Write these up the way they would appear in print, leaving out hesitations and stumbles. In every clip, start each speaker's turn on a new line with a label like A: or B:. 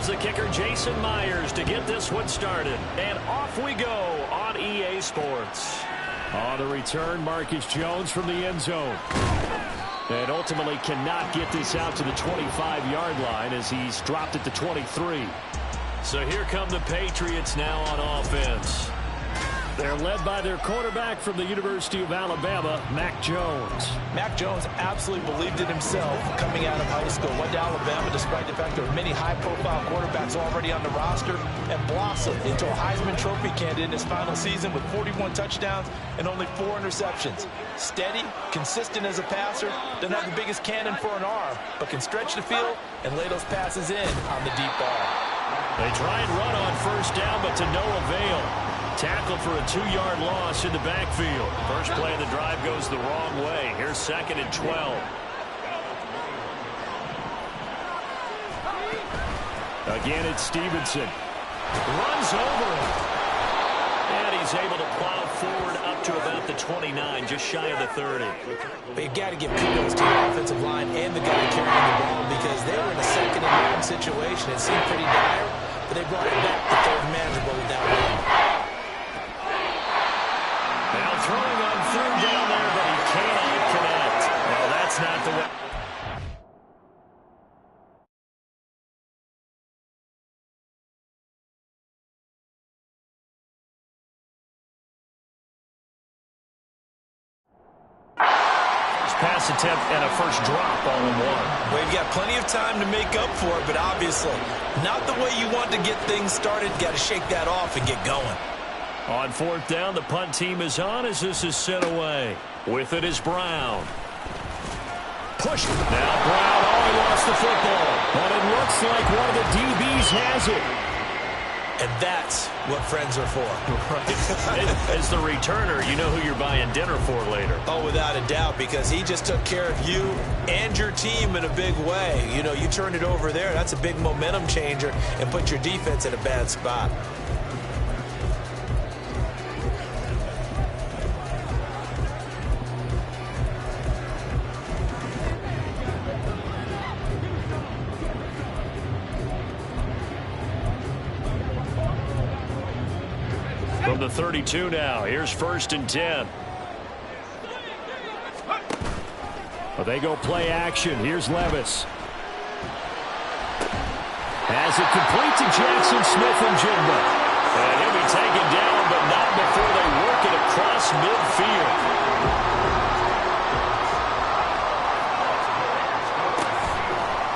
A: Here's the kicker, Jason Myers, to get this one started. And off we go on EA Sports.
B: On the return, Marcus Jones from the end zone. And ultimately cannot get this out to the 25-yard line as he's dropped it to 23.
A: So here come the Patriots now on offense.
B: They're led by their quarterback from the University of Alabama, Mac Jones.
C: Mac Jones absolutely believed in himself coming out of high school. Went to Alabama despite the fact there were many high-profile quarterbacks already on the roster and blossomed into a Heisman Trophy candidate in his final season with 41 touchdowns and only 4 interceptions. Steady, consistent as a passer, doesn't have the biggest cannon for an arm, but can stretch the field and lay those passes in on the deep ball.
A: They try and run on first down, but to no avail. Tackle for a 2-yard loss in the backfield. First play of the drive goes the wrong way. Here's 2nd and 12.
B: Again, it's Stevenson.
A: Runs over him. And he's able to plow forward up to about the 29, just shy of the 30.
C: But you got to give kudos to the offensive line and the guy carrying the ball because they were in a 2nd and 1 situation. It seemed pretty dire, but they brought it back to 3rd manageable with that run.
A: Now throwing on 3rd down there, but he cannot connect. Well, that's not the way. First pass attempt and a first drop all in one.
C: Well, you've got plenty of time to make up for it, but obviously not the way you want to get things started. Got to shake that off and get going.
A: On 4th down, the punt team is on as this is sent away. With it is Brown. Push. Now Brown, he lost the football. But it looks like one of the DBs has it.
C: And that's what friends are for.
A: Right. As the returner, you know who you're buying dinner for later.
C: Oh, without a doubt, because he just took care of you and your team in a big way. You know, you turned it over there. That's a big momentum changer and put your defense in a bad spot.
A: From the 32 now, here's 1st and 10.
B: Well, they go play action. Here's Levis. Has it complete to Jackson Smith-Njigba.
A: And he'll be taken down, but not before they work it across midfield.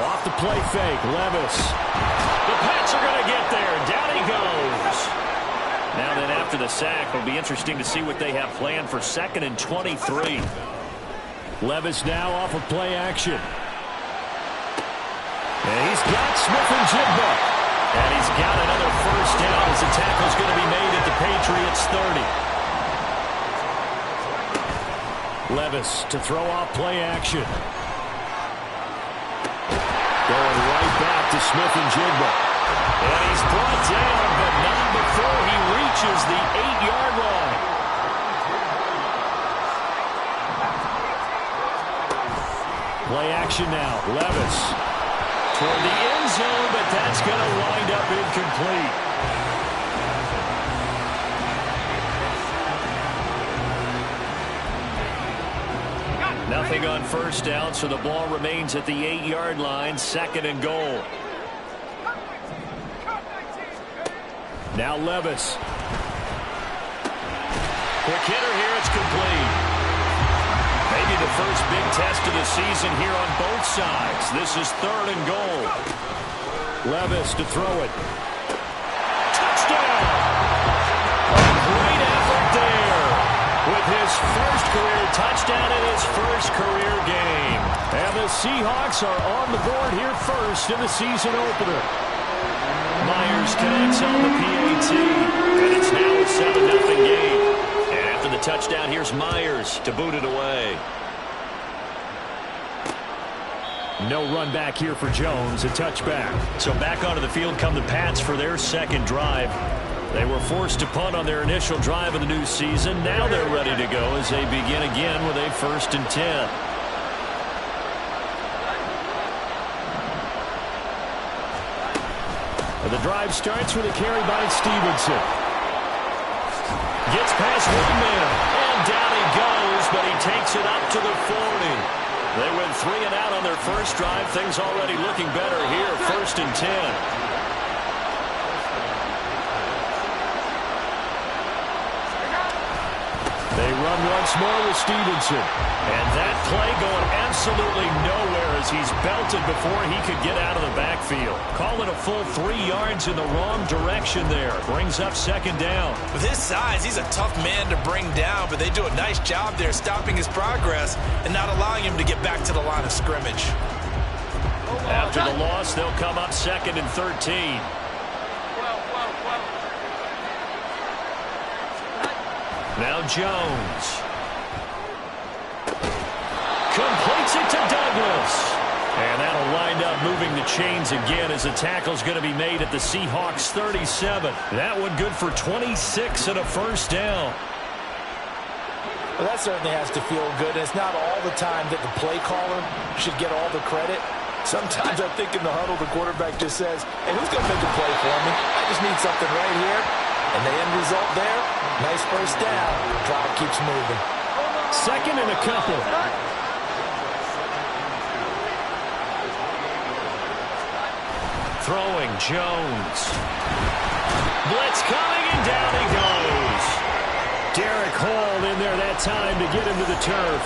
B: Off the play fake, Levis.
A: The Pats are going to get there. Down he goes. Now then, after the sack, it'll be interesting to see what they have planned for 2nd and 23.
B: Levis now off of play action. And he's got Smith-Njigba.
A: And he's got another first down as the tackle's going to be made at the Patriots' 30.
B: Levis to throw off play action. Going right back to Smith-Njigba.
A: And he's brought down, but not before he reaches the 8-yard line.
B: Play action now. Levis.
A: Toward the end zone, but that's going to wind up incomplete. Nothing on first down, so the ball remains at the 8-yard line, 2nd and goal.
B: Now Levis.
A: Quick hitter here, it's complete. Maybe the first big test of the season here on both sides. This is 3rd and goal.
B: Levis to throw it.
A: Touchdown! A great effort there with his first career touchdown in his first career game.
B: And the Seahawks are on the board here first in the season opener.
A: Myers connects on the PAT, and it's now a 7-0 game. And after the touchdown, here's Myers to boot it away.
B: No run back here for Jones, a touchback.
A: So back onto the field come the Pats for their 2nd drive. They were forced to punt on their initial drive of the new season. Now they're ready to go as they begin again with a 1st and 10.
B: And the drive starts with a carry by Stevenson.
A: Gets past one man, and down he goes, but he takes it up to the 40. They went 3 and out on their first drive. Things already looking better here, 1st and 10.
B: They run once more with Stevenson.
A: And that play going absolutely nowhere as he's belted before he could get out of the backfield. Call it a full 3 yards in the wrong direction there. Brings up 2nd down.
C: With his size, he's a tough man to bring down, but they do a nice job there stopping his progress and not allowing him to get back to the line of scrimmage.
A: After the loss, they'll come up 2nd and 13. Now Jones. Completes it to Douglas. And that'll wind up moving the chains again as the tackle's going to be made at the Seahawks 37. That one good for 26 and a 1st down.
C: Well, that certainly has to feel good. And it's not all the time that the play caller should get all the credit. Sometimes I think in the huddle, the quarterback just says, hey, who's going to make a play for me? I just need something right here. And the end result there, nice 1st down. Drive keeps moving.
B: 2nd and a couple.
A: Throwing Jones. Blitz coming, and down he goes.
B: Derek Hall in there that time to get him to the turf.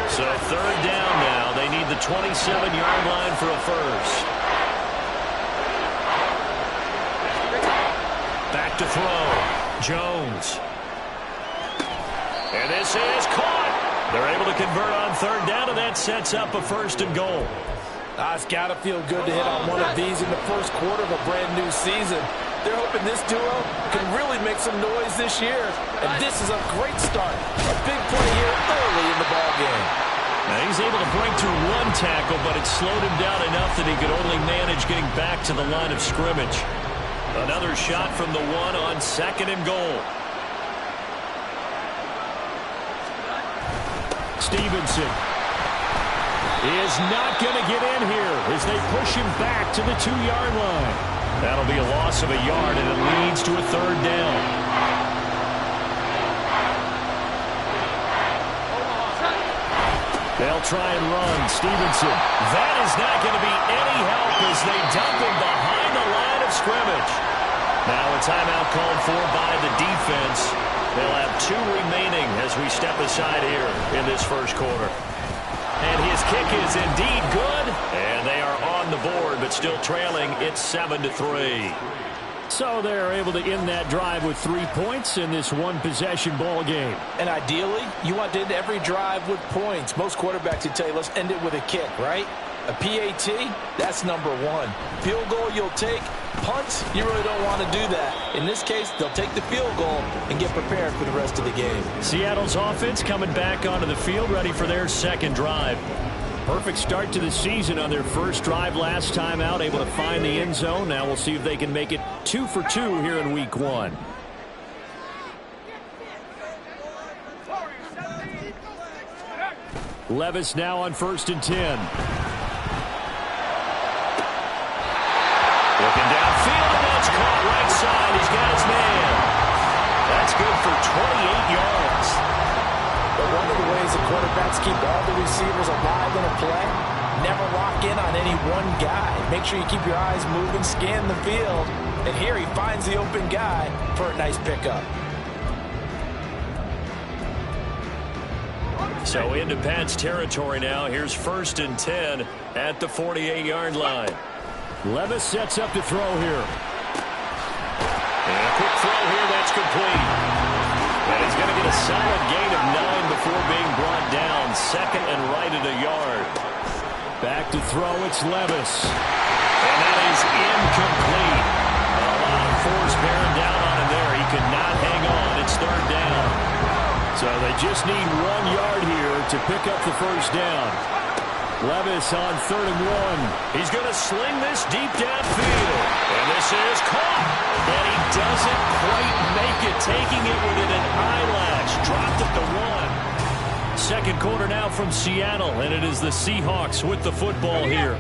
A: So 3rd down now. They need the 27-yard line for a 1st. Back to throw. Jones. And this is caught. They're able to convert on 3rd down, and that sets up a 1st and goal.
C: It's got to feel good to hit on one of these in the 1st quarter of a brand-new season. They're hoping this duo can really make some noise this year. And this is a great start. A big play here early in the ballgame.
A: Now he's able to break through 1 tackle, but it slowed him down enough that he could only manage getting back to the line of scrimmage. Another shot from the 1 on 2nd and goal.
B: Stevenson is not going to get in here as they push him back to the 2-yard line.
A: That'll be a loss of a yard, and it leads to a 3rd down.
B: They'll try and run. Stevenson.
A: That is not going to be any help as they dump him behind the line of scrimmage. Now a timeout called for by the defense. They'll have 2 remaining as we step aside here in this 1st quarter. And his kick is indeed good. And they are on the board, but still trailing. It's 7-3.
B: So they're able to end that drive with 3 points in this 1-possession ball game.
C: And ideally, you want to end every drive with points. Most quarterbacks would tell you, let's end it with a kick, right? A PAT, that's number 1. Field goal you'll take. Punts, you really don't want to do that. In this case, they'll take the field goal and get prepared for the rest of the game.
A: Seattle's offense coming back onto the field, ready for their 2nd drive.
B: Perfect start to the season on their 1st drive last time out, able to find the end zone. Now we'll see if they can make it 2 for 2 here in week 1. Levis now on 1st and 10.
A: Looking downfield, and that's caught right side. He's got his man. That's good for 28 yards.
C: But one of the ways the quarterbacks keep all the receivers alive in a play, never lock in on any one guy. Make sure you keep your eyes moving, scan the field. And here he finds the open guy for a nice pickup.
A: So into Pat's territory now. Here's 1st and 10 at the 48-yard line.
B: Levis sets up to throw here.
A: And a quick throw here, that's complete. And he's going to get a solid gain of 9 before being brought down. 2nd and right at a yard.
B: Back to throw, it's Levis.
A: And that is incomplete. A lot of force bearing down on him there. He could not hang on. It's 3rd down.
B: So they just need 1 yard here to pick up the 1st down. Levis on 3rd and 1.
A: He's going to sling this deep downfield. And this is caught. And he doesn't quite make it, taking it within an eyelash. Dropped at the 1. 2nd quarter now from Seattle, and it is the Seahawks with the football here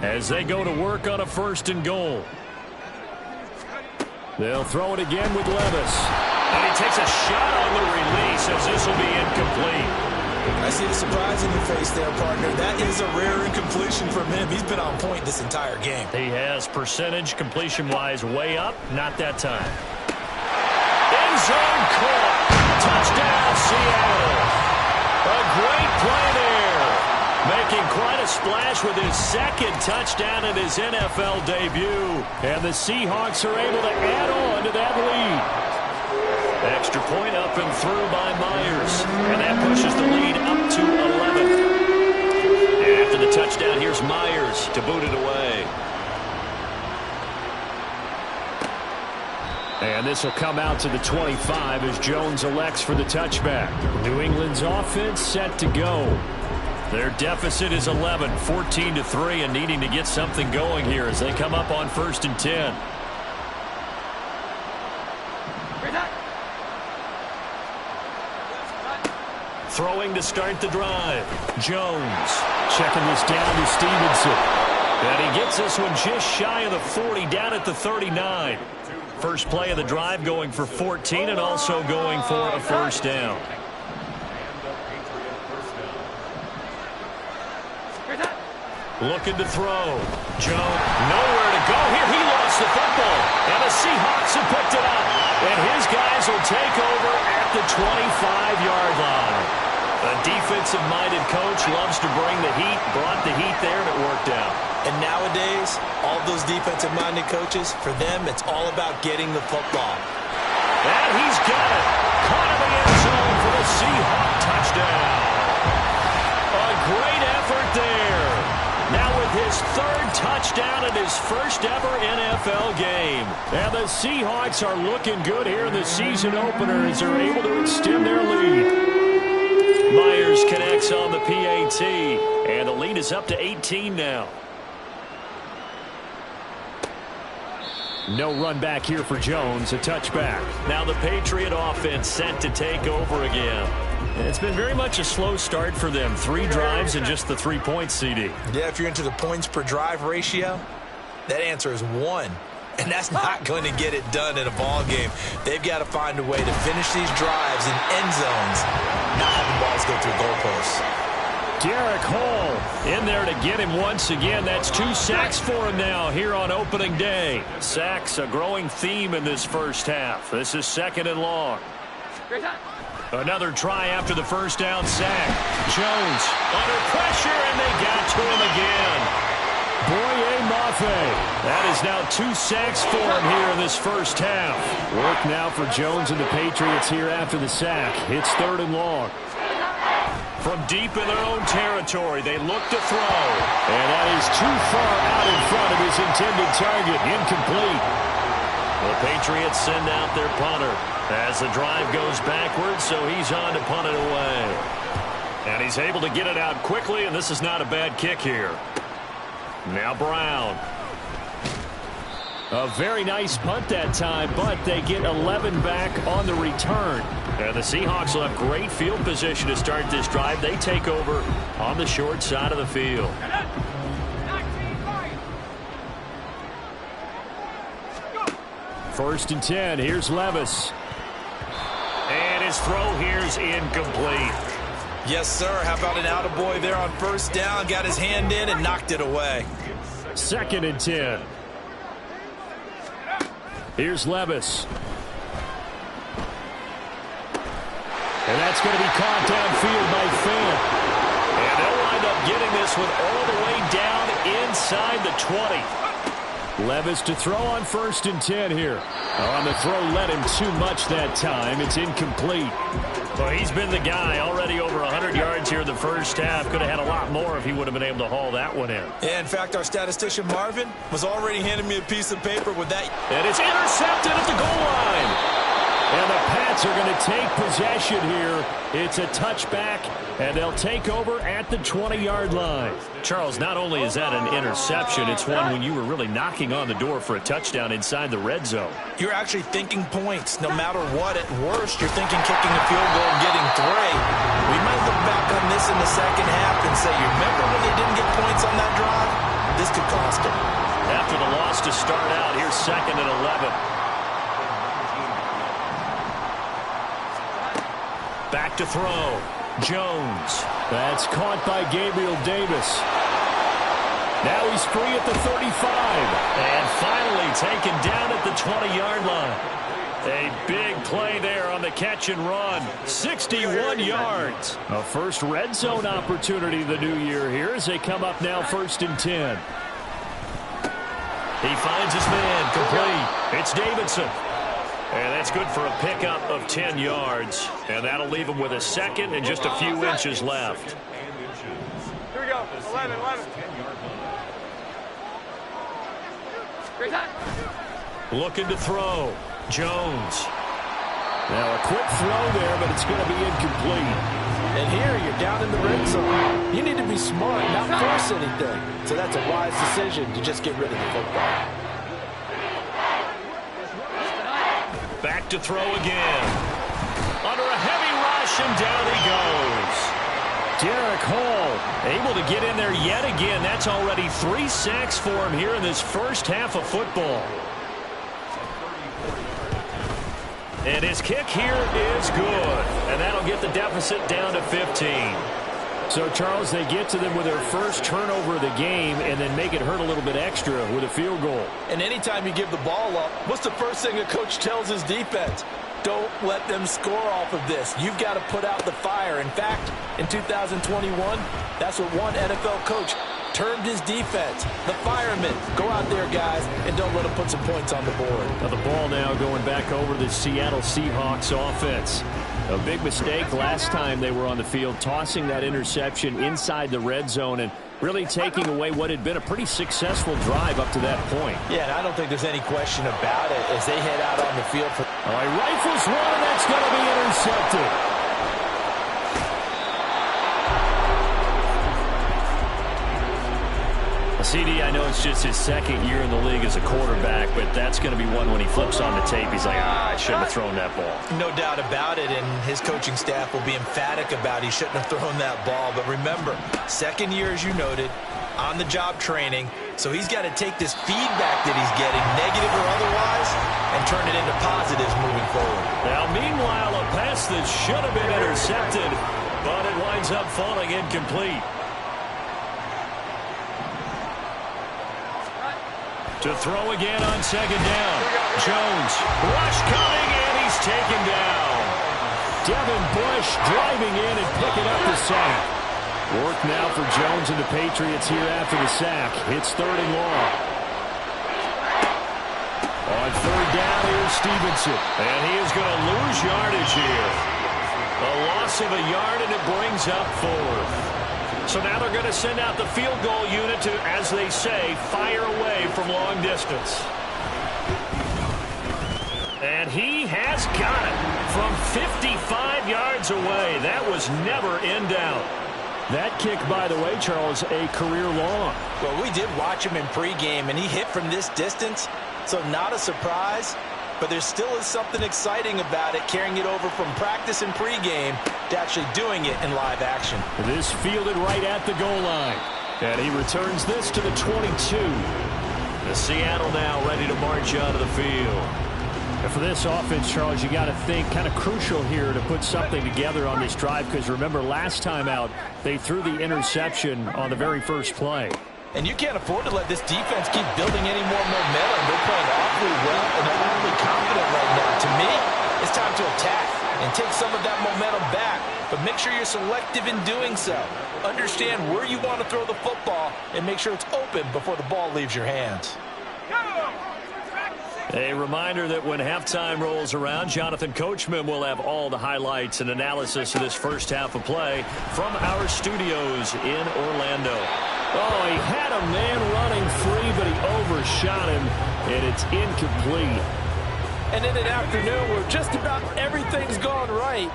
A: as they go to work on a 1st and goal.
B: They'll throw it again with Levis.
A: And he takes a shot on the release as this will be incomplete.
C: I see the surprise in your face there, partner. That is a rare incompletion from him. He's been on point this entire game.
A: He has percentage completion-wise way up. Not that time. End zone caught. Touchdown, Seattle. A great play there. Making quite a splash with his second touchdown in his NFL debut.
B: And the Seahawks are able to add on to that lead.
A: Extra point up and through by Myers. And that pushes the lead up to 11. And after the touchdown, here's Myers to boot it away.
B: And this will come out to the 25 as Jones elects for the touchback. New England's offense set to go.
A: Their deficit is 11, 14-3, and needing to get something going here as they come up on 1st and 10. Throwing to start the drive. Jones
B: checking this down to Stevenson.
A: And he gets this one just shy of the 40, down at the 39. First play of the drive going for 14 and also going for a first down. Looking to throw. Jones nowhere to go here. He lost the football. And the Seahawks have picked it up. And his guys will take over at the 25-yard line. A defensive-minded coach loves to bring the heat, brought the heat there, and it worked out.
C: And nowadays, all those defensive-minded coaches, for them, it's all about getting the football.
A: And he's got it. Caught in the end zone for the Seahawk touchdown. A great effort there. Now with his third touchdown in his first ever NFL game.
B: And the Seahawks are looking good here in the season opener as they're able to extend their lead.
A: Myers connects on the PAT, and the lead is up to 18 now.
B: No run back here for Jones, a touchback.
A: Now the Patriot offense set to take over again. And it's been very much a slow start for them. 3 drives and just the 3 points, CD.
C: Yeah, if you're into the points per drive ratio, that answer is 1. And that's not going to get it done in a ball game. They've got to find a way to finish these drives in end zones, not having balls go through goalposts.
B: Derek Hall in there to get him once again. That's 2 sacks for him now here on opening day.
A: Sacks, a growing theme in this first half. This is 2nd and long. Another try after the first down sack. Jones under pressure, and they got to him again.
B: Boye Mafe.
A: That is now 2 sacks for him here in this first half.
B: Work now for Jones and the Patriots here after the sack. It's 3rd and long.
A: From deep in their own territory, they look to throw.
B: And that is too far out in front of his intended target. Incomplete.
A: The Patriots send out their punter as the drive goes backwards, so he's on to punt it away. And he's able to get it out quickly, and this is not a bad kick here. Now Brown.
B: A very nice punt that time, but they get 11 back on the return.
A: And the Seahawks will have great field position to start this drive. They take over on the short side of the field.
B: First and 10. Here's Levis.
A: And his throw here's incomplete.
C: Yes, sir. How about an attaboy there on first down? Got his hand in and knocked it away.
B: 2nd and 10. Here's Levis. And that's going to be caught downfield by Fant.
A: And they'll wind up getting this one all the way down inside the 20.
B: Levis to throw on 1st and 10 here. On the throw, led him too much that time. It's incomplete.
A: Well, he's been the guy already over 100 yards here in the first half. Could have had a lot more if he would have been able to haul that one in.
C: Yeah, in fact, our statistician Marvin was already handing me a piece of paper with that.
A: And it's intercepted at the goal line.
B: And the Pats are going to take possession here. It's a touchback, and they'll take over at the 20-yard line.
A: Charles, not only is that an interception, it's one when you were really knocking on the door for a touchdown inside the red zone.
C: You're actually thinking points. No matter what, at worst, you're thinking kicking a field goal and getting 3. We might look back on this in the second half and say, you remember when they didn't get points on that drive? This could cost them.
A: After the loss to start out, here's 2nd and 11. Back to throw. Jones.
B: That's caught by Gabriel Davis. Now he's free at the 35.
A: And finally taken down at the 20-yard line. A big play there on the catch and run. 61 yards.
B: A first red zone opportunity the new year here as they come up now 1st and 10.
A: He finds his man complete. It's Davidson. And that's good for a pickup of 10 yards. And that'll leave him with a second and just a few inches left.
D: Here we go. 11. Great time.
A: Looking to throw. Jones.
B: Now a quick throw there, but it's going to be incomplete.
C: And here you're down in the red zone. You need to be smart, not force anything. So that's a wise decision to just get rid of the football.
A: Back to throw again. Under a heavy rush, and down he goes. Derek Hall able to get in there yet again. That's already 3 sacks for him here in this first half of football. And his kick here is good. And that'll get the deficit down to 15.
B: So, Charles, they get to them with their first turnover of the game and then make it hurt a little bit extra with a field goal.
C: And anytime you give the ball up, what's the first thing a coach tells his defense? Don't let them score off of this. You've got to put out the fire. In fact, in 2021, that's what one NFL coach termed his defense. The firemen. Go out there, guys, and don't let them put some points on the board.
B: Now the ball now going back over the Seattle Seahawks offense. A big mistake last time they were on the field, tossing that interception inside the red zone and really taking away what had been a pretty successful drive up to that point.
C: Yeah, and I don't think there's any question about it as they head out on the field.
B: All right, rifles one, and that's going to be intercepted.
A: CD, I know it's just his second year in the league as a quarterback, but that's going to be one when he flips on the tape. He's like, I shouldn't have thrown that ball.
C: No doubt about it, and his coaching staff will be emphatic about he shouldn't have thrown that ball. But remember, second year, as you noted, on-the-job training, so he's got to take this feedback that he's getting, negative or otherwise, and turn it into positives moving forward.
A: Now, meanwhile, a pass that should have been intercepted, but it winds up falling incomplete. To throw again on second down. Jones, rush coming, and he's taken down.
B: Devin Bush driving in and picking up the sack. Work now for Jones and the Patriots here after the sack. It's 3rd and long. On 3rd down, here's Stevenson.
A: And he is going to lose yardage here. A loss of a yard, and it brings up 4th. So now they're going to send out the field goal unit to, as they say, fire away from long distance. And he has got it from 55 yards away. That was never in doubt.
B: That kick, by the way, Charles, a career long.
C: Well, we did watch him in pregame, and he hit from this distance, so not a surprise. But there still is something exciting about it, carrying it over from practice and pregame to actually doing it in live action.
B: This fielded right at the goal line. And he returns this to the 22.
A: The Seattle now ready to march out of the field.
B: And for this offense, Charles, you got to think kind of crucial here to put something together on this drive, because remember, last time out, they threw the interception on the very first play.
C: And you can't afford to let this defense keep building any more momentum. They're playing awfully well and they're awfully confident right now. To me, it's time to attack and take some of that momentum back. But make sure you're selective in doing so. Understand where you want to throw the football and make sure it's open before the ball leaves your hands.
A: A reminder that when halftime rolls around, Jonathan Coachman will have all the highlights and analysis of this first half of play from our studios in Orlando.
B: Oh, he had a man running free, but he overshot him, and it's incomplete.
C: And in an afternoon where just about everything's gone right,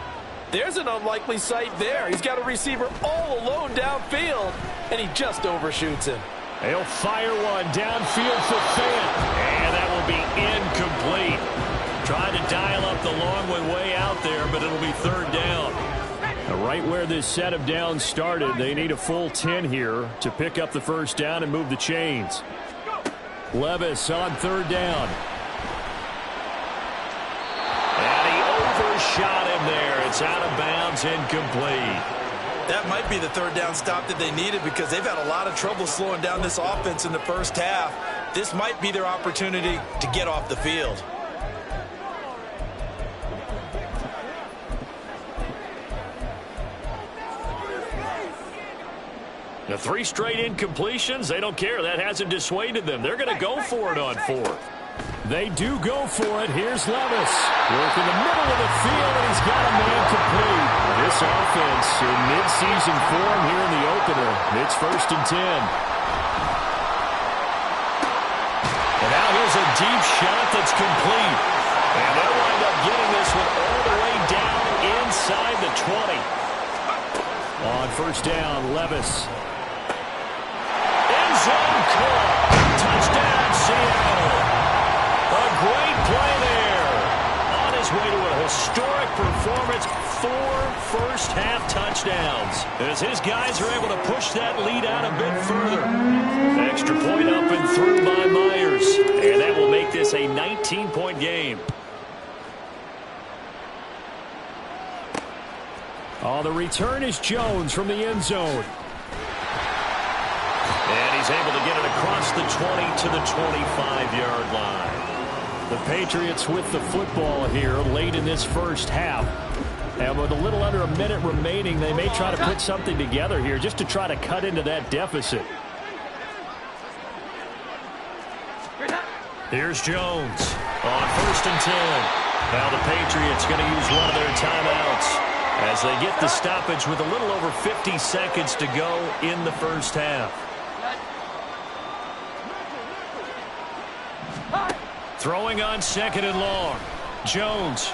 C: there's an unlikely sight there. He's got a receiver all alone downfield, and he just overshoots him.
B: They'll fire one downfield for Fant.
A: And that will be incomplete. Trying to dial up the long one way out there, but it'll be 3rd down.
B: Now, right where this set of downs started, they need a full 10 here to pick up the first down and move the chains. Levis on 3rd down.
A: And he overshot him there. It's out of bounds, incomplete.
C: That might be the third down stop that they needed because they've had a lot of trouble slowing down this offense in the first half. This might be their opportunity to get off the field.
A: The 3 straight incompletions, they don't care. That hasn't dissuaded them. They're going to go for it on 4th.
B: They do go for it. Here's Levis. Working the middle of the field, and he's got a man complete. This offense in midseason form here in the opener. It's 1st and 10.
A: And now here's a deep shot that's complete. And they'll wind up getting this one all the way down inside the 20.
B: On 1st down, Levis.
A: End zone caught. Touchdown, Seattle. A great play there. On his way to a historic performance, 4 first-half touchdowns. As his guys are able to push that lead out a bit further. Extra point up and through by Myers. And that will make this a 19-point game.
B: Oh, the return is Jones from the end zone.
A: And he's able to get it across the 20 to the 25-yard line.
B: The Patriots with the football here late in this first half. And with a little under a minute remaining, they may try to put something together here just to try to cut into that deficit.
A: Here's Jones on 1st and 10. Now the Patriots going to use one of their timeouts as they get the stoppage with a little over 50 seconds to go in the first half. Throwing on 2nd and long. Jones.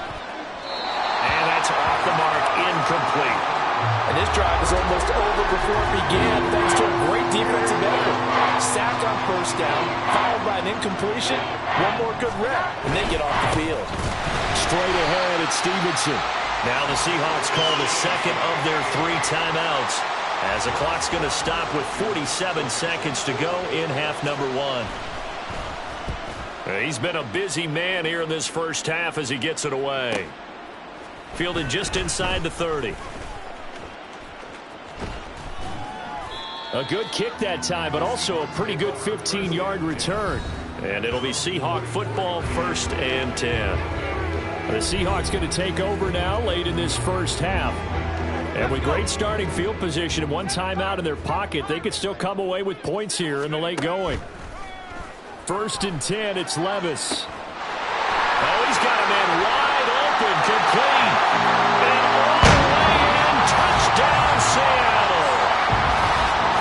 A: And that's off the mark, incomplete.
C: And this drive is almost over before it began thanks to a great defensive effort. Sack on 1st down, followed by an incompletion. One more good rep, and they get off the field.
B: Straight ahead, it's Stevenson.
A: Now the Seahawks call the 2nd of their 3 timeouts as the clock's going to stop with 47 seconds to go in half number 1. He's been a busy man here in this first half as he gets it away. Fielded just inside the 30.
B: A good kick that time, but also a pretty good 15-yard return.
A: And it'll be Seahawk football, 1st and 10.
B: The Seahawks going to take over now late in this first half. And with great starting field position and one timeout in their pocket, they could still come away with points here in the late going. 1st and 10, it's Levis.
A: Oh, he's got a man wide open, complete. And all the way in, touchdown, Seattle.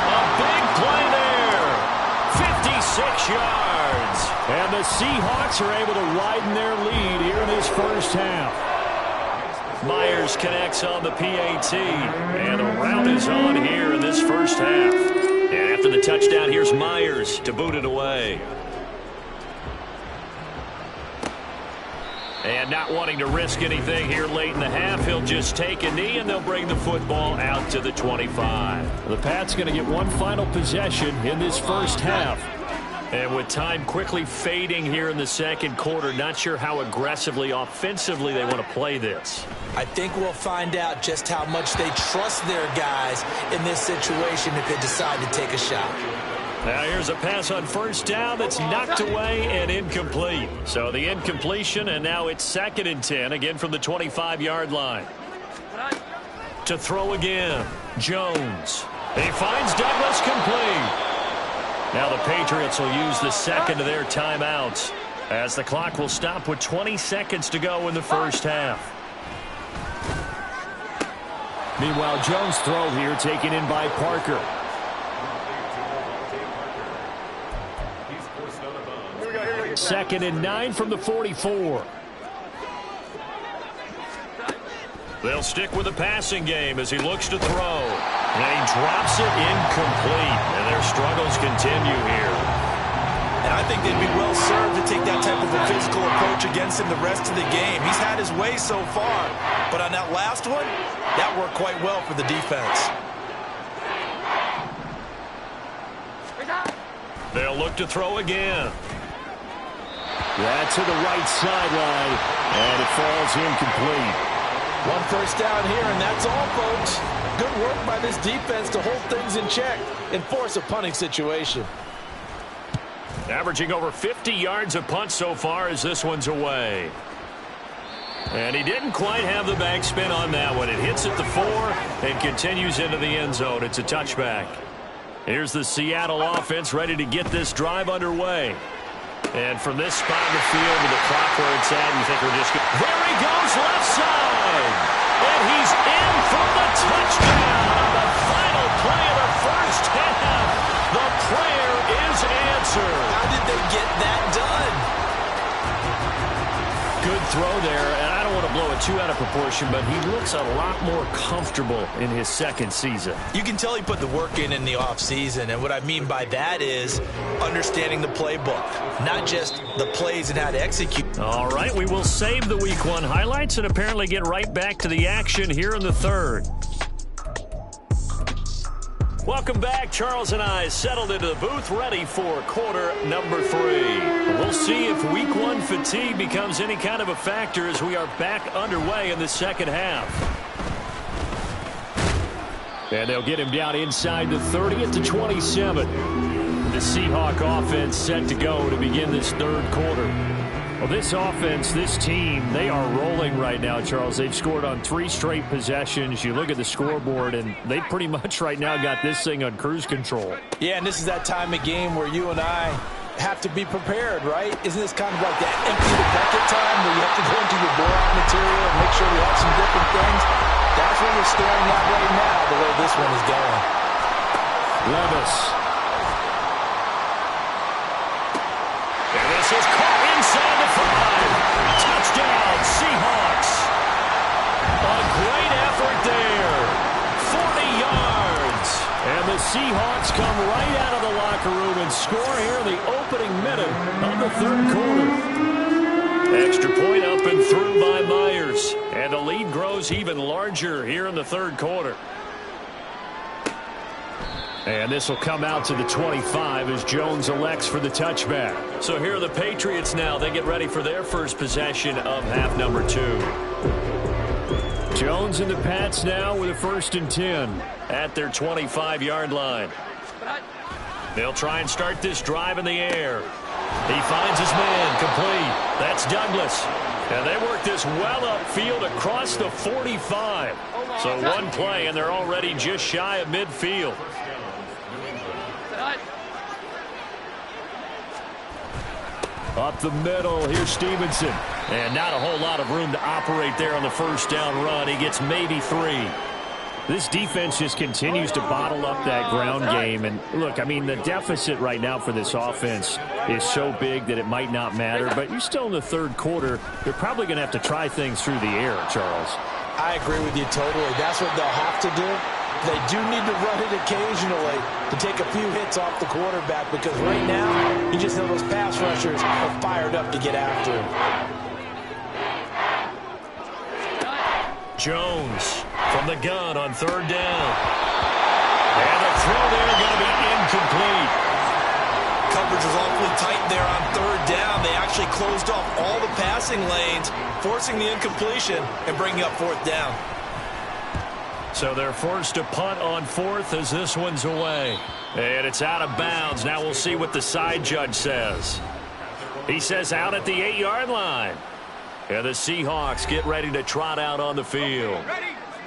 A: A big play there. 56 yards.
B: And the Seahawks are able to widen their lead here in this first half.
A: Myers connects on the PAT. And the rout is on here in this first half. And after the touchdown, here's Myers to boot it away. And not wanting to risk anything here late in the half, he'll just take a knee, and they'll bring the football out to the 25.
B: The Pats going to get one final possession in this first half.
A: And with time quickly fading here in the second quarter, not sure how aggressively, offensively they want to play this.
C: I think we'll find out just how much they trust their guys in this situation if they decide to take a shot.
A: Now here's a pass on 1st down that's knocked away and incomplete. So the incompletion, and now it's 2nd and 10, again from the 25-yard line. To throw again, Jones. He finds Douglas, complete. Now the Patriots will use the 2nd of their timeouts as the clock will stop with 20 seconds to go in the first half.
B: Meanwhile, Jones' throw here taken in by Parker. Second and 9 from the 44.
A: They'll stick with the passing game as he looks to throw. And he drops it incomplete. And their struggles continue here.
C: And I think they'd be well served to take that type of a physical approach against him the rest of the game. He's had his way so far. But on that last one, that worked quite well for the defense.
A: They'll look to throw again.
B: That's to the right sideline, and it falls incomplete.
C: One first down here, and that's all, folks. Good work by this defense to hold things in check and force a punting situation.
A: Averaging over 50 yards a punt so far as this one's away. And he didn't quite have the backspin on that one. It hits at the 4 and continues into the end zone. It's a touchback. Here's the Seattle offense ready to get this drive underway. And from this spot in the field with the clock where it's at, you think we're just good. There he goes, left side. And he's in for the touchdown on the final play of the first half. The prayer is answered.
C: How did they get that done?
A: Good throw there, and I don't want to blow it too out of proportion, but he looks a lot more comfortable in his second season.
C: You can tell he put the work in the offseason, and what I mean by that is understanding the playbook, not just the plays and how to execute.
A: All right, we will save the Week 1 highlights and apparently get right back to the action here in the third. Welcome back. Charles and I settled into the booth ready for quarter number 3. We'll see if Week 1 fatigue becomes any kind of a factor as we are back underway in the second half. And they'll get him down inside the 30 at the 27. The Seahawk offense set to go to begin this third quarter. Well, this offense, this team, they are rolling right now, Charles. They've scored on 3 straight possessions. You look at the scoreboard, and they pretty much right now got this thing on cruise control.
C: Yeah, and this is that time of game where you and I have to be prepared, right? Isn't this kind of like that empty the bucket time where you have to go into your blowout material and make sure you have some different things? That's what we're staring at right now, the way this one is going.
A: Levis. And this is caught inside the 5. Touchdown, Seahawks. A great effort there. 40 yards. And the Seahawks come right out of the locker room and score here in the opening minute of the third quarter. Extra point up and through by Myers. And the lead grows even larger here in the third quarter. And this will come out to the 25 as Jones elects for the touchback. So here are the Patriots now. They get ready for their first possession of half number 2. Jones and the Pats now with a 1st and 10 at their 25-yard line. They'll try and start this drive in the air. He finds his man complete. That's Douglas. And they work this well upfield across the 45. So one play and they're already just shy of midfield. Up the middle, here's Stevenson. And not a whole lot of room to operate there on the first down run. He gets maybe 3. This defense just continues to bottle up that ground game. And look, I mean, the deficit right now for this offense is so big that it might not matter. But you're still in the third quarter. They're probably going to have to try things through the air, Charles.
C: I agree with you totally. That's what they'll have to do. They do need to run it occasionally to take a few hits off the quarterback because right now, you just know those pass rushers are fired up to get after him.
A: Jones from the gun on 3rd down. And the throw there going to be incomplete.
C: Coverage was awfully tight there on 3rd down. They actually closed off all the passing lanes, forcing the incompletion and bringing up 4th down.
A: So they're forced to punt on 4th as this one's away. And it's out of bounds. Now we'll see what the side judge says. He says out at the 8-yard line. And the Seahawks get ready to trot out on the field.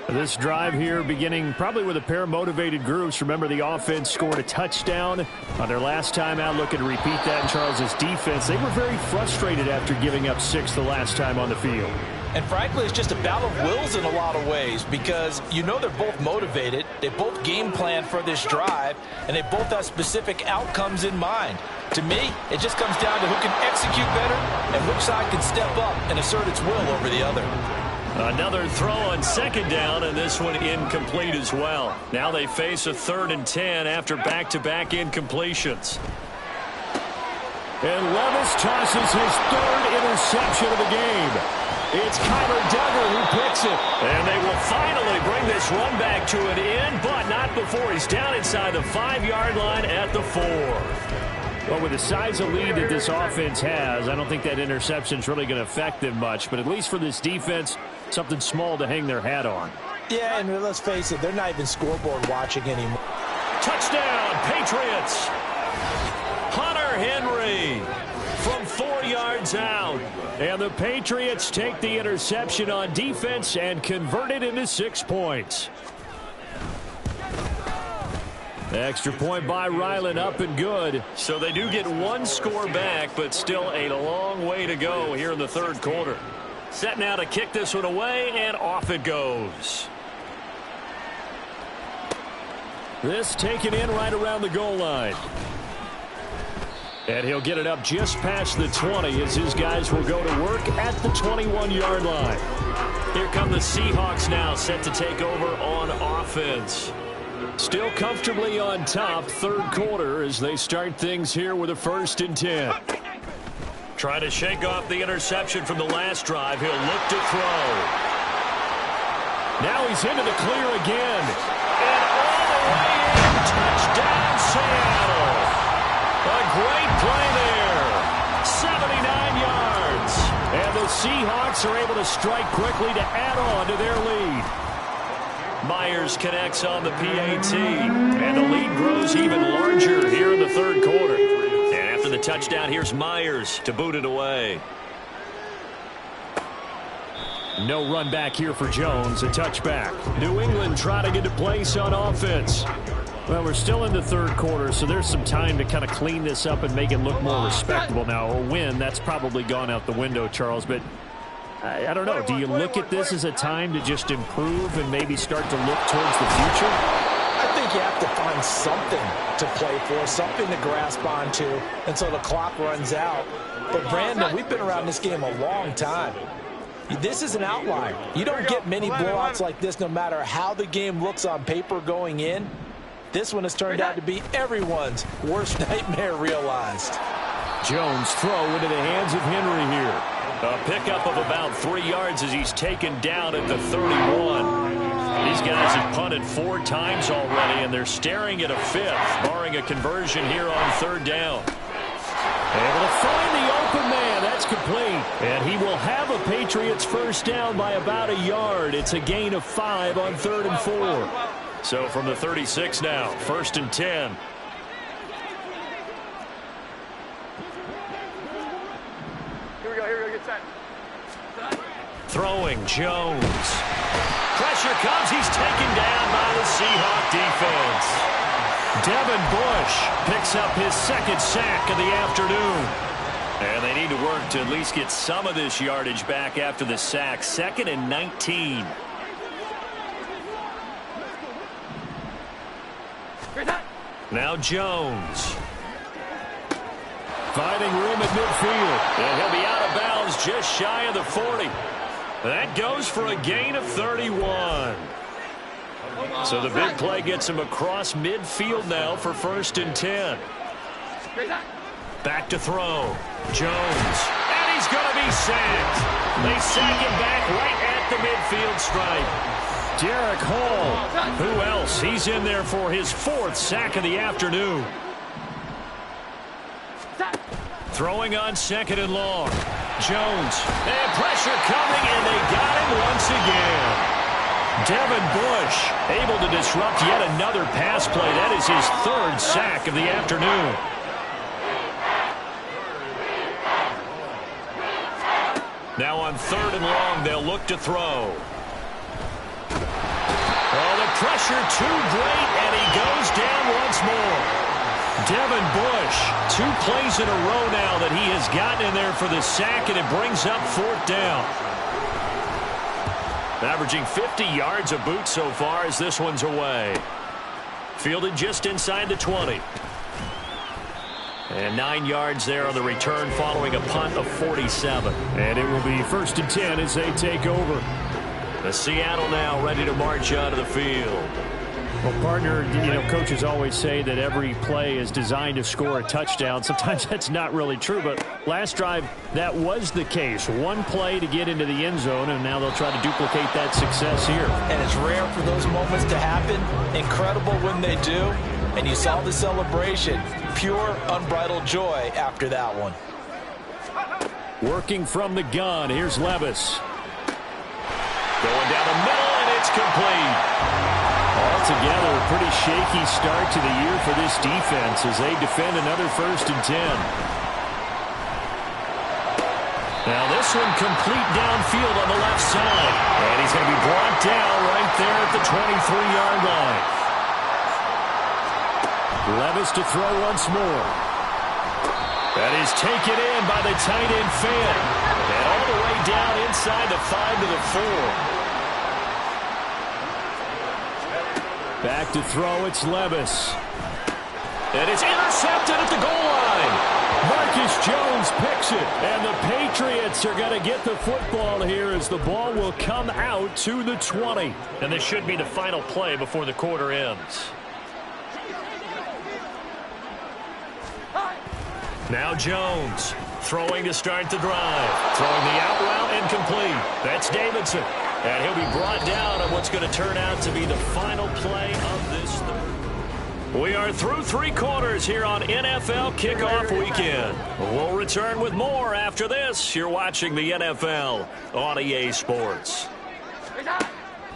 A: This drive here beginning probably with a pair of motivated groups. Remember, the offense scored a touchdown on their last time out, looking to repeat that in Charles's defense. They were very frustrated after giving up 6 the last time on the field.
C: And frankly, it's just a battle of wills in a lot of ways because you know they're both motivated. They both game plan for this drive, and they both have specific outcomes in mind. To me, it just comes down to who can execute better and which side can step up and assert its will over the other.
A: Another throw on 2nd down, and this one incomplete as well. Now they face a 3rd and 10 after back-to-back incompletions. And Levis tosses his 3rd interception of the game. It's Kyler Duggar who picks it. And they will finally bring this run back to an end, but not before he's down inside the 5-yard line at the 4.
B: Well, with the size of lead that this offense has, I don't think that interception is really going to affect them much. But at least for this defense, something small to hang their hat on.
C: Yeah, and let's face it, they're not even scoreboard watching anymore.
A: Touchdown, Patriots! Hunter Henry from 4 yards out. And the Patriots take the interception on defense and convert it into 6 points. Extra point by Ryland, up and good. So they do get 1 score back, but still a long way to go here in the 3rd quarter. Set now to kick this one away, and off it goes. This taken in right around the goal line. And he'll get it up just past the 20 as his guys will go to work at the 21-yard line. Here come the Seahawks now, set to take over on offense. Still comfortably on top, 3rd quarter as they start things here with a 1st and 10. Trying to shake off the interception from the last drive. He'll look to throw. Now he's into the clear again. And all the way in, touchdown Seattle. A great play there. 79 yards. And the Seahawks are able to strike quickly to add on to their lead. Myers connects on the PAT, and the lead grows even larger here in the 3rd quarter. And after the touchdown, here's Myers to boot it away.
B: No run back here for Jones, a touchback. New England trying to get to place on offense. Well, we're still in the 3rd quarter, so there's some time to kind of clean this up and make it look more respectable. Now, a win, that's probably gone out the window, Charles, but I don't know. Do you look at this as a time to just improve and maybe start to look towards the future?
C: I think you have to find something to play for, something to grasp onto until the clock runs out. But, Brandon, we've been around this game a long time. This is an outlier. You don't get many blowouts like this no matter how the game looks on paper going in. This one has turned out to be everyone's worst nightmare realized.
B: Jones throw into the hands of Henry here.
A: A pickup of about 3 yards as he's taken down at the 31. These guys have punted 4 times already, and they're staring at a 5th, barring a conversion here on 3rd down.
B: Able to find the open man. That's complete. And he will have a Patriots 1st down by about a yard. It's a gain of 5 on 3rd and 4.
A: So from the 36 now, 1st and 10.
D: Here we go, get set.
A: Throwing Jones. Pressure comes, he's taken down by the Seahawk defense. Devin Bush picks up his 2nd sack of the afternoon. And they need to work to at least get some of this yardage back after the sack. 2nd and 19. Now Jones.
B: Finding room at midfield.
A: And he'll be out of bounds just shy of the 40. That goes for a gain of 31. So the big play gets him across midfield now for 1st and 10. Back to throw. Jones. And he's going to be sacked. They sack him back right at the midfield stripe.
B: Derek Hall.
A: Who else? He's in there for his 4th sack of the afternoon. Throwing on 2nd and long. Jones. And pressure coming, and they got him once again. Devin Bush able to disrupt yet another pass play. That is his 3rd sack of the afternoon. Now on 3rd and long, they'll look to throw. Oh, the pressure too great, and he goes down once more. Devin Bush, 2 plays in a row now that he has gotten in there for the sack, and it brings up 4th down. Averaging 50 yards a boot so far as this one's away. Fielded just inside the 20. And 9 yards there on the return following a punt of 47.
B: And it will be 1st and 10 as they take over.
A: The Seattle now ready to march out of the field.
B: Well, partner, coaches always say that every play is designed to score a touchdown. Sometimes that's not really true, but last drive, that was the case. 1 play to get into the end zone, and now they'll try to duplicate that success here.
C: And it's rare for those moments to happen. Incredible when they do. And you saw the celebration. Pure, unbridled joy after that one.
B: Working from the gun, here's Levis. Going down the middle, and it's complete. Altogether, a pretty shaky start to the year for this defense as they defend another 1st and 10. Now this one complete downfield on the left side. And he's going to be brought down right there at the 23-yard line. Levis to throw once more. That is taken in by the tight end Fan. And all the way down inside the 5 to the 4. Back to throw, it's Levis. And it's intercepted at the goal line. Marcus Jones picks it. And the Patriots are going to get the football here as the ball will come out to the 20.
A: And this should be the final play before the quarter ends. Now Jones throwing to start the drive. Throwing the out route incomplete. That's Davidson. And he'll be brought down on what's going to turn out to be the final play of this third. We are through 3 quarters here on NFL Kickoff Weekend. We'll return with more after this. You're watching the NFL on EA Sports.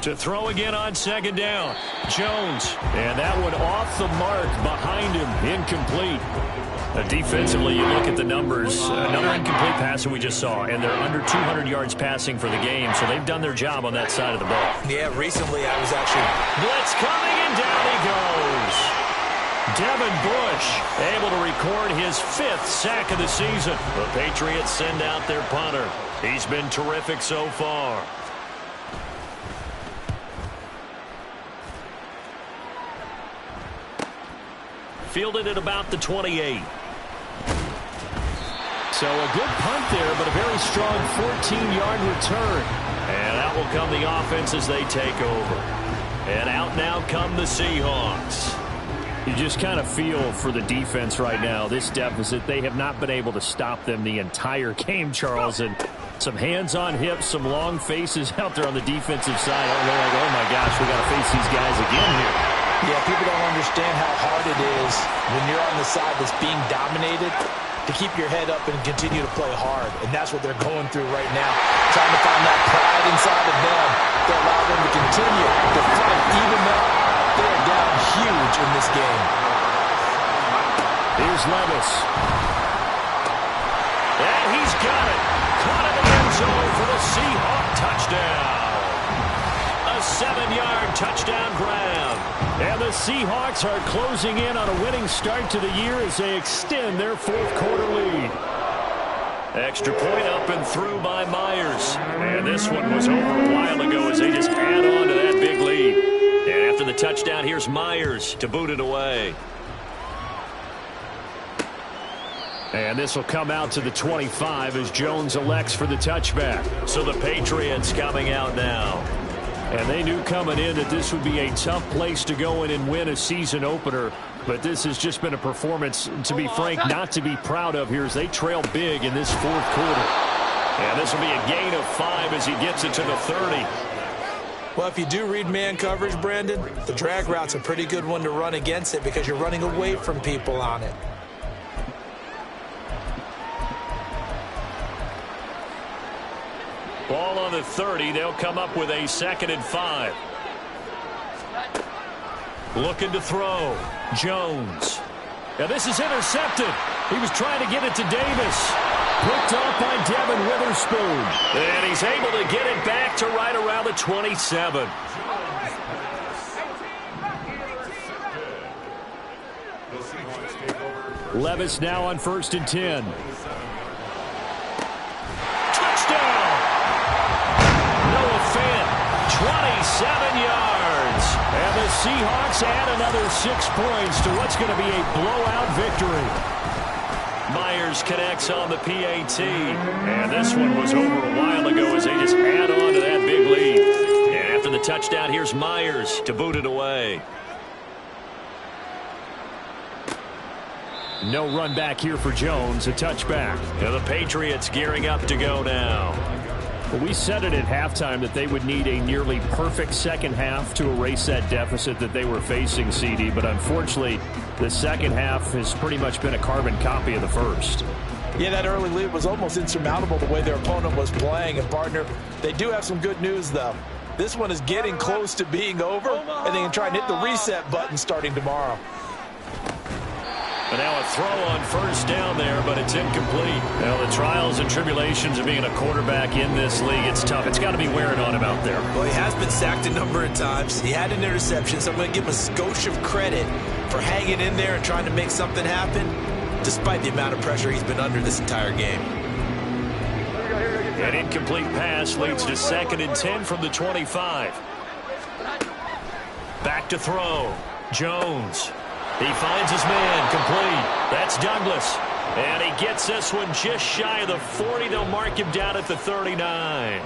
A: To throw again on 2nd down. Jones. And that one off the mark behind him. Incomplete. Defensively, you look at the numbers. Another incomplete pass that we just saw, and they're under 200 yards passing for the game, so they've done their job on that side of the ball.
C: Yeah, recently I was actually...
A: Blitz coming, and down he goes. Devin Bush able to record his 5th sack of the season. The Patriots send out their punter. He's been terrific so far. Fielded at about the 28.
B: So a good punt there, but a very strong 14-yard return.
A: And out will come the offense as they take over. And out now come the Seahawks.
B: You just kind of feel for the defense right now. This deficit, they have not been able to stop them the entire game, Charles. And some hands on hips, some long faces out there on the defensive side. They're like, oh my gosh, we got to face these guys again here.
C: Yeah, people don't understand how hard it is when you're on the side that's being dominated to keep your head up and continue to play hard. And that's what they're going through right now. Trying to find that pride inside of them to allow them to continue to fight even though they're down huge in this game.
B: Here's Levis.
A: And he's got it. Caught in the end zone for the Seahawk touchdown. A 7-yard touchdown grab.
B: And the Seahawks are closing in on a winning start to the year as they extend their 4th quarter lead.
A: Extra point up and through by Myers. And this one was over a while ago as they just add on to that big lead. And after the touchdown, here's Myers to boot it away.
B: And this will come out to the 25 as Jones elects for the touchback.
A: So the Patriots coming out now.
B: And they knew coming in that this would be a tough place to go in and win a season opener. But this has just been a performance, to be frank, not to be proud of here as they trail big in this 4th quarter.
A: And this will be a gain of 5 as he gets it to the 30.
C: Well, if you do read man coverage, Brandon, the drag route's a pretty good one to run against it because you're running away from people on it.
A: Ball on the 30. They'll come up with a 2nd and 5. Looking to throw. Jones. Now this is intercepted. He was trying to get it to Davis. Picked off by Devin Witherspoon. And he's able to get it back to right around the 27.
B: Levis now on 1st and 10.
A: Touchdown! Noah Fant, 27 yards. And the Seahawks add another 6 points to what's going to be a blowout victory. Myers connects on the PAT. And this one was over a while ago as they just add on to that big lead. And after the touchdown, here's Myers to boot it away.
B: No run back here for Jones, a touchback.
A: And the Patriots gearing up to go now.
B: Well, we said it at halftime that they would need a nearly perfect second half to erase that deficit that they were facing, CD. But unfortunately, the second half has pretty much been a carbon copy of the first.
C: Yeah, that early lead was almost insurmountable the way their opponent was playing. And, partner, they do have some good news, though. This one is getting close to being over, and they can try and hit the reset button starting tomorrow.
A: And now a throw on first down there, but it's incomplete. Well, the trials and tribulations of being a quarterback in this league, it's tough. It's got to be wearing on him out there.
E: Well, he has been sacked a number of times. He had an interception, so I'm going to give him a skosh of credit for hanging in there and trying to make something happen, despite the amount of pressure he's been under this entire game.
A: An incomplete pass leads to 2nd and 10 from the 25. Back to throw. Jones. He finds his man, complete. That's Douglas. And he gets this one just shy of the 40. They'll mark him down at the 39.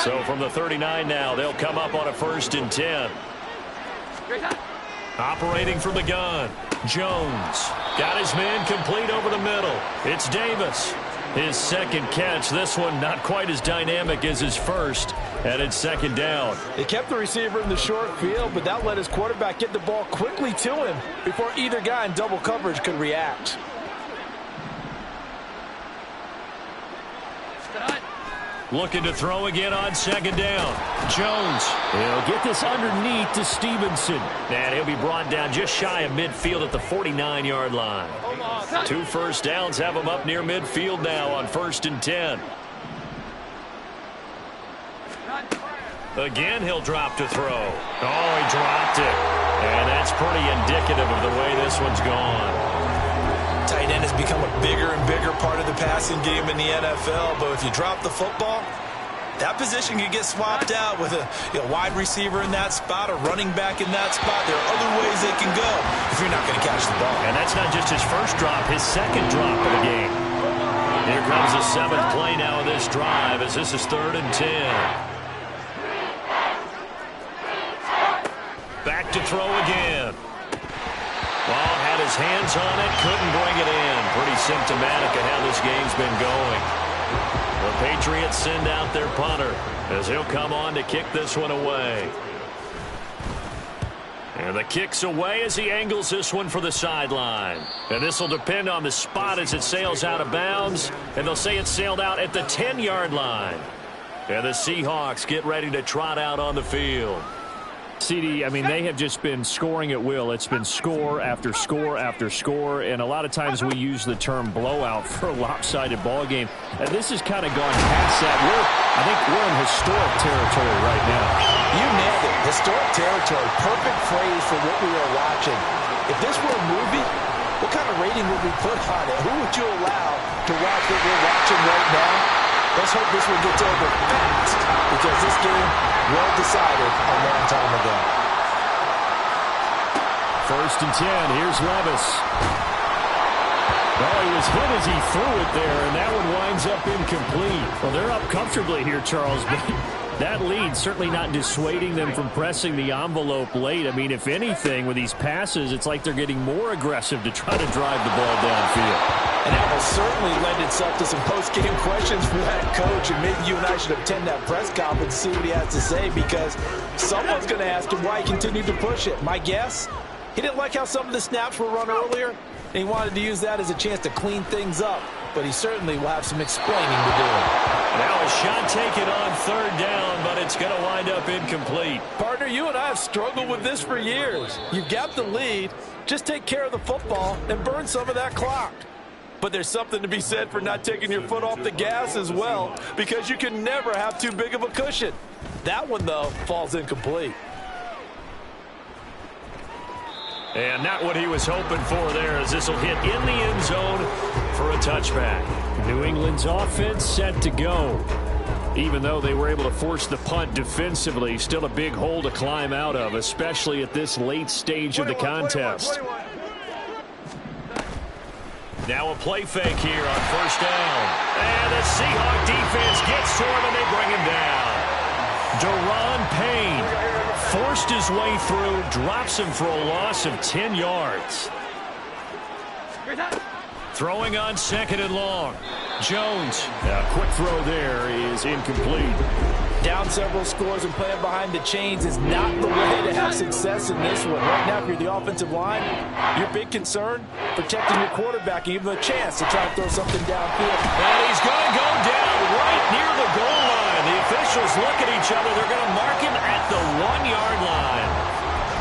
A: So from the 39 now, they'll come up on a 1st and 10. Operating from the gun, Jones. Got his man complete over the middle. It's Davis. His second catch. This one not quite as dynamic as his first. And it's 2nd down.
C: They kept the receiver in the short field, but that let his quarterback get the ball quickly to him before either guy in double coverage could react.
A: Looking to throw again on 2nd down. Jones.
B: He'll get this underneath to Stevenson.
A: And he'll be brought down just shy of midfield at the 49-yard line. 2 first downs have him up near midfield now on 1st and 10. Again, he'll drop to throw. Oh, he dropped it. And that's pretty indicative of the way this one's gone.
E: Tight end has become a bigger and bigger part of the passing game in the NFL, but if you drop the football, that position can get swapped out with a wide receiver in that spot, a running back in that spot. There are other ways they can go if you're not going to catch the ball.
A: And that's not just his first drop, his second drop of the game. Here comes the 7th play now of this drive as this is 3rd and 10. Back to throw again. Ball had his hands on it, couldn't bring it in. Pretty symptomatic of how this game's been going. The Patriots send out their punter as he'll come on to kick this one away. And the kick's away as he angles this one for the sideline. And this will depend on the spot as it sails out of bounds. And they'll say it sailed out at the 10-yard line. And the Seahawks get ready to trot out on the field.
B: CD, I mean, they have just been scoring at will. It's been score after score after score, and a lot of times we use the term blowout for a lopsided ball game. And this has kind of gone past that. I think we're in historic territory right now.
C: You nailed it. Historic territory. Perfect phrase for what we are watching. If this were a movie, what kind of rating would we put on it? Who would you allow to watch what we're watching right now? Let's hope this one gets over fast, because this game well decided a long time ago.
B: 1st and 10. Here's Levis. Oh, he was hit as he threw it there, and that one winds up incomplete. Well, they're up comfortably here, Charles, but that lead certainly not dissuading them from pressing the envelope late. I mean, if anything, with these passes, it's like they're getting more aggressive to try to drive the ball downfield.
C: And that will certainly lend itself to some post-game questions for that coach. And maybe you and I should attend that press conference and see what he has to say, because someone's going to ask him why he continued to push it. My guess, he didn't like how some of the snaps were run earlier, and he wanted to use that as a chance to clean things up. But he certainly will have some explaining to do.
A: Now a shot taken on 3rd down, but it's going to wind up incomplete.
C: Partner, you and I have struggled with this for years. You've got the lead. Just take care of the football and burn some of that clock. But there's something to be said for not taking your foot off the gas as well, because you can never have too big of a cushion. That one, though, falls incomplete.
A: And not what he was hoping for there, as this will hit in the end zone for a touchback.
B: New England's offense set to go. Even though they were able to force the punt defensively, still a big hole to climb out of, especially at this late stage of the contest.
A: Now a play fake here on 1st down. And the Seahawk defense gets to him, and they bring him down. Daron Payne forced his way through, drops him for a loss of 10 yards. Throwing on 2nd and long. Jones.
B: A quick throw there is incomplete.
C: Down several scores and playing behind the chains is not the way to have success in this one. Right now, if you're the offensive line, your big concern, protecting your quarterback and giving him a chance to try and throw something downfield.
A: And he's going to go down right near the goal line. The officials look at each other. They're going to mark him at the 1-yard line.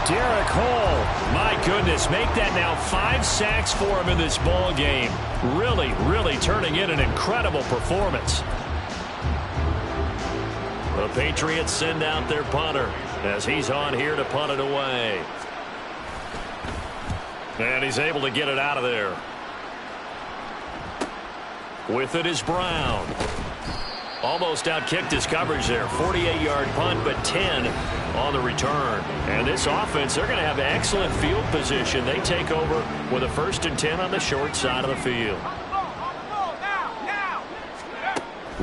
A: Derek Hall, my goodness, make that now 5 sacks for him in this ball game. Really, really turning in an incredible performance. The Patriots send out their punter as he's on here to punt it away. And he's able to get it out of there. With it is Brown. Almost outkicked his coverage there. 48-yard punt, but 10 on the return. And this offense, they're going to have excellent field position. They take over with a 1st and 10 on the short side of the field.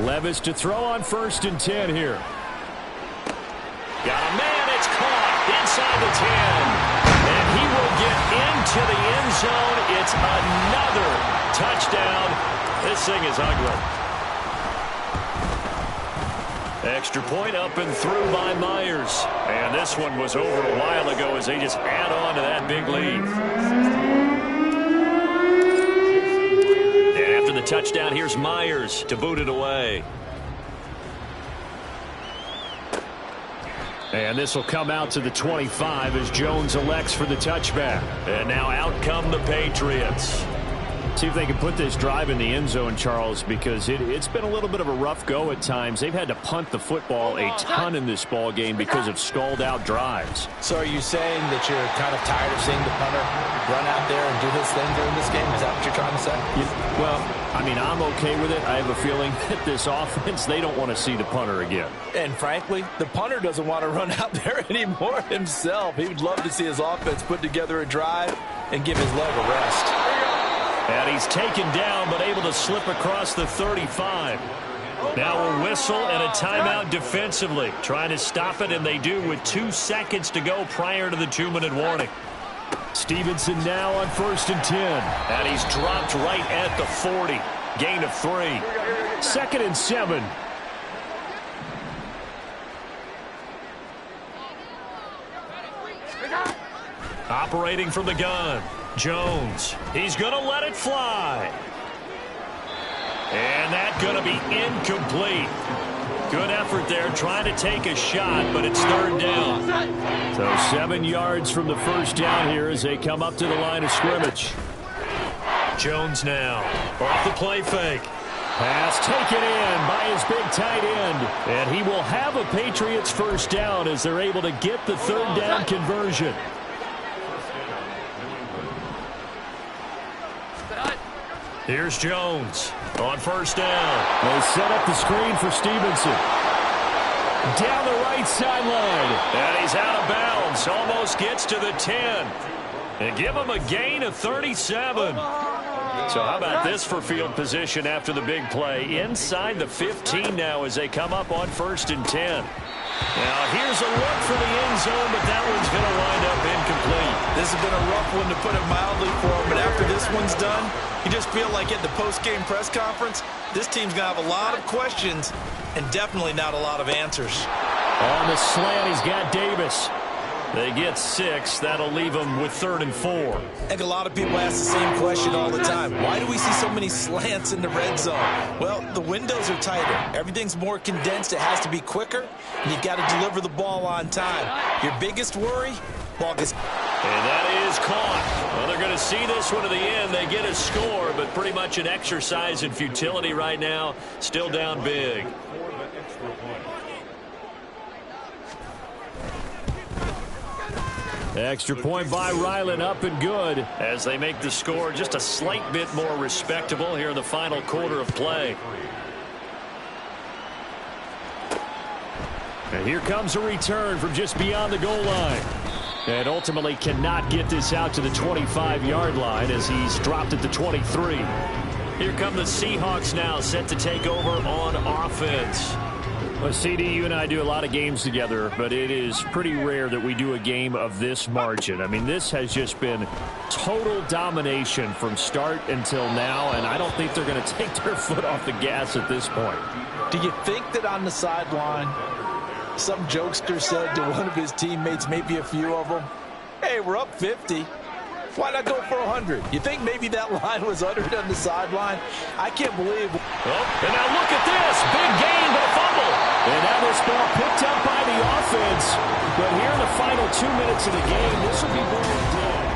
B: Levis to throw on 1st and 10 here.
A: Got a man, it's caught inside the 10. And he will get into the end zone. It's another touchdown. This thing is ugly. Extra point up and through by Myers. And this one was over a while ago as they just add on to that big lead. And after the touchdown, here's Myers to boot it away.
B: And this will come out to the 25 as Jones elects for the touchback.
A: And now out come the Patriots.
B: See if they can put this drive in the end zone, Charles, because it's been a little bit of a rough go at times. They've had to punt the football a ton in this ball game because of stalled-out drives.
C: So are you saying that you're kind of tired of seeing the punter run out there and do his thing during this game? Is that what you're trying to say?
B: Well, I mean, I'm okay with it. I have a feeling that this offense, they don't want to see the punter again.
C: And frankly, the punter doesn't want to run out there anymore himself. He would love to see his offense put together a drive and give his leg a rest.
A: And he's taken down, but able to slip across the 35. Now a whistle and a timeout defensively. Trying to stop it, and they do with 2 seconds to go prior to the 2-minute warning.
B: Stevenson now on 1st and 10.
A: And he's dropped right at the 40. Gain of 3.
B: 2nd and 7.
A: Operating from the gun. Jones. He's going to let it fly. And that's going to be incomplete. Good effort there trying to take a shot, but it's 3rd down.
B: So 7 yards from the 1st down here as they come up to the line of scrimmage.
A: Jones now off the play fake.
B: Pass taken in by his big tight end. And he will have a Patriots 1st down as they're able to get the 3rd down conversion.
A: Here's Jones on 1st down.
B: They set up the screen for Stevenson. Down the right sideline.
A: And he's out of bounds. Almost gets to the 10. And give him a gain of 37. So how about this for field position after the big play? Inside the 15 now as they come up on 1st and 10. Now here's a look for the end zone, but that one's going to wind up incomplete.
C: This has been a rough one to put it mildly for him, but after this one's done, you just feel like at the post-game press conference, this team's going to have a lot of questions and definitely not a lot of answers.
B: On the slant, he's got Davis.
A: They get 6. That'll leave them with 3rd and 4.
C: I think a lot of people ask the same question all the time. Why do we see so many slants in the red zone? Well, the windows are tighter. Everything's more condensed. It has to be quicker, and you've got to deliver the ball on time. Your biggest worry? Ball gets...
A: And that is caught. Well, they're going to see this one to the end. They get a score, but pretty much an exercise in futility right now. Still down big.
B: Extra point by Ryland, up and good.
A: As they make the score just a slight bit more respectable here in the final quarter of play.
B: And here comes a return from just beyond the goal line. And ultimately cannot get this out to the 25-yard line as he's dropped at the 23.
A: Here come the Seahawks now, set to take over on offense.
B: Well, CD, you and I do a lot of games together, but it is pretty rare that we do a game of this margin. I mean, this has just been total domination from start until now, and I don't think they're going to take their foot off the gas at this point.
C: Do you think that on the sideline, some jokester said to one of his teammates, maybe a few of them, hey, we're up 50. Why not go for 100? You think maybe that line was uttered on the sideline? I can't believe.
B: Oh, and now look at this. Big gain, but a fumble. And now this ball picked up by the offense. But here in the final 2 minutes of the game, this will be brought down.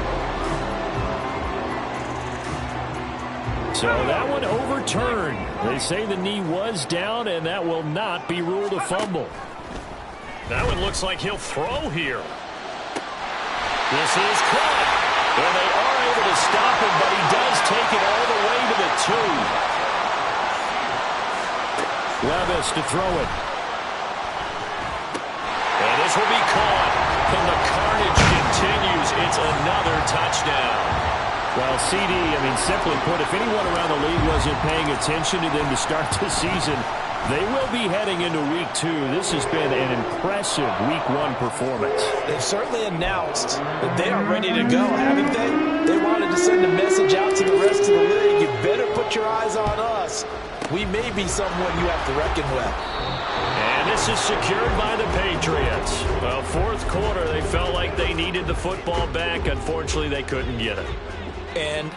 B: So that one overturned. They say the knee was down, and that will not be ruled a fumble.
A: That one looks like he'll throw here. This is caught. And they are able to stop him, but he does take it all the way to the 2.
B: Levis to throw it.
A: And this will be caught. And the carnage continues. It's another touchdown.
B: Well, CD, I mean, simply put, if anyone around the league wasn't paying attention to them to start the season, they will be heading into Week 2. This has been an impressive Week 1 performance.
C: They've certainly announced that they are ready to go, haven't they? They wanted to send a message out to the rest of the league. You better put your eyes on us. We may be someone you have to reckon with.
A: And this is secured by the Patriots. Well, fourth quarter, they felt like they needed the football back. Unfortunately, they couldn't get it.
E: And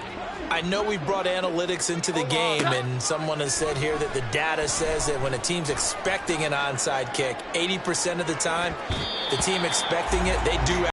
E: I know we brought analytics into the game, and someone has said here that the data says that when a team's expecting an onside kick, 80% of the time, the team expecting it, they do